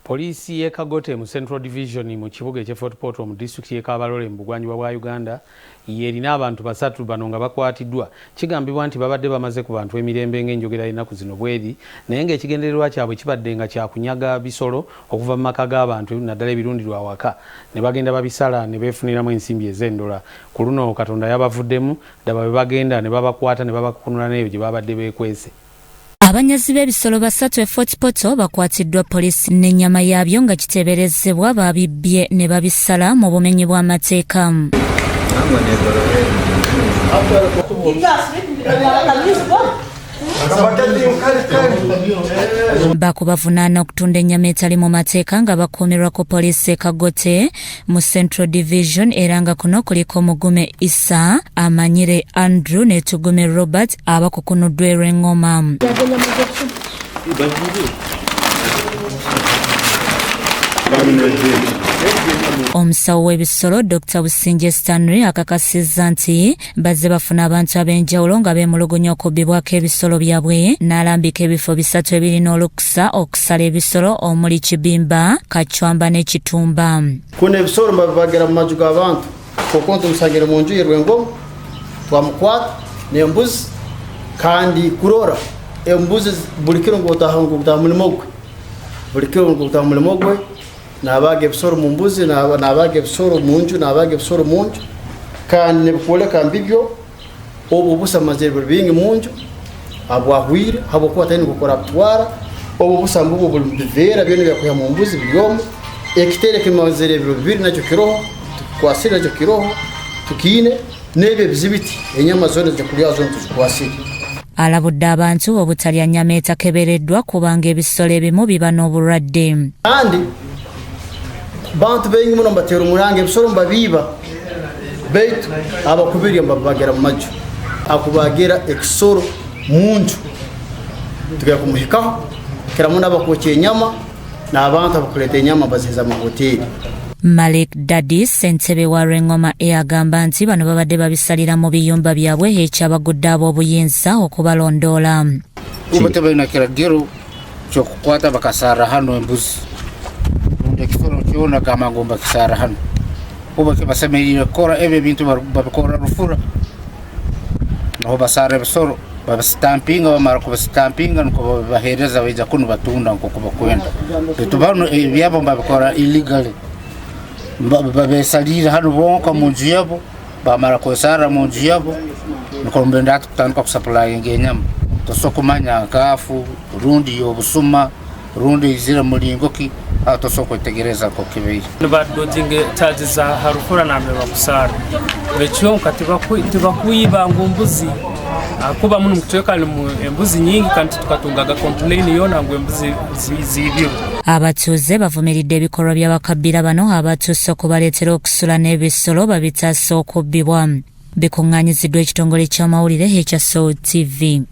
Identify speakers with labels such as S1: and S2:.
S1: Polisi y'e Kagote mu Central Division mu kibuga eky'e Fort Portal mu district y'e Kabalole mu bugwanjuba bwa Uganda yerina abantu basatu bano nga bakwatiddwa. Kigambibwa nti babadde bamaze ku bantu emirembe ng'enjogera y'ennaku zino bweri naye ng'ekigendererwa kyabwe kibadde nga kya kunyaga bisolo okuva mu maka g'abantu naddala ebirundirwa awaka ne bagenda babisala ne beefuniramu ensimbi ez'endola. Ku luno Katonda yabavuddemu ddaba bwe bagenda ne babakwata ne babakunula n'ebyo gye babadde beekwese.
S2: Abanyazi b'ebisolo basatu e Fort Portal bakwatiddwa polisi n'ennyama yaabyo nga kiteeberezebwa babibbye ne babisala mu bumenyi bw'amateeka. Bakubavunaana okutunda ennyama etali mu mateeka nga bakuumirwa ku polisi e Kagote mu Central Division era nga kuno kuliko Mugume Isa, Amanyire Andrew ne Tugume Robert abakukunuddwa Erwengoma. Omusawo w'ebisolo Dr. Businje Stanley akakasizza nti bazze bafuna abantu ab'enjawulo nga beemulugunya okubbibwako ebisolo byabwe n'alambika ebifo bisatu ebirina olukusa okusala ebisolo omuli Kibimba, Kacwamba ne Kitumba.
S3: Kuno ebisolo babibagera mu maju g'abantu kuko tumusangire mu nju y'Erwengoma twamukwata n'embuzi kandi kurora embuzi buli kiro ng'otaha mulimo gwe buli kiro ng'otaha mulimo gwe nabaga ebisoro mu mbuzi nabaga ebisoro mu nju nabaga ebisoro mu nju kandi nebikwoleka mbibyo obu busa mazire buli bingi mu nju abwahwire habwokuba taine gukora bitwara obu busa mbubu buli biveera byona byakuya mu mbuzi bilyomu ekitere kimazire ebiro bibiri nakyo kiroho tukikwasire nakyo kiroho tukiine n'ebyo bizibiti enyama zona zikulya zona tuzikwasire.
S2: Alabudde abantu obutalya nnyama etakebereddwa kubanga ebisolo ebimu biba n'obulwadde.
S3: Kandi bantu bengi muno mbatera omulanga ebisolo mbabiiba baitu abakubirya mbabagera mu maju akubagera ekisolo munju tugera kumuhikaho kiramu n'abakwokya enyama n'abantu abakuleeta enyama baziza amahoteri.
S2: Malik Daddy ssentebe wa Rwengoma agamba nti bano babadde babisalira mu biyumba byabwe ekyabagudde ab'obuyinza okubalondoola.
S4: Ubatebe ina kiragiro ky'okukwata bakasara hano embuzi ekiforo kyona kama ngomba kisara hano kuba kibasemerire kora ebe bintu babikora rufura no basara ebisoro babstampinga bamara kubstampinga nuko bahereza beja kuno batunda nko kuba kwenda bitubano byabo babikora illegally babesalira hano bonka mu nju yabo bamara kwesara mu nju yabo nuko mbenda tutandika kusupply ngenyama tosokumanya kafu rundi yobusuma rundi izira mulingoki atosoko tegereza ko kibiri
S5: badodinge charges za harufura na mbe bakusara becho katiba kuyiba ngumbuzi akuba muno mutweka mu embuzi nyingi kandi tukatungaga complain yona ngo embuzi zibyo.
S2: Abatuuze bavumiridde ebikolwa by'abakabbira bano abatuuse okubaleetera okusula n'ebisolo babitaasa okubbibwa. Bikungaanyiziddwa ekitongole ky'amawulire ekya Soul TV.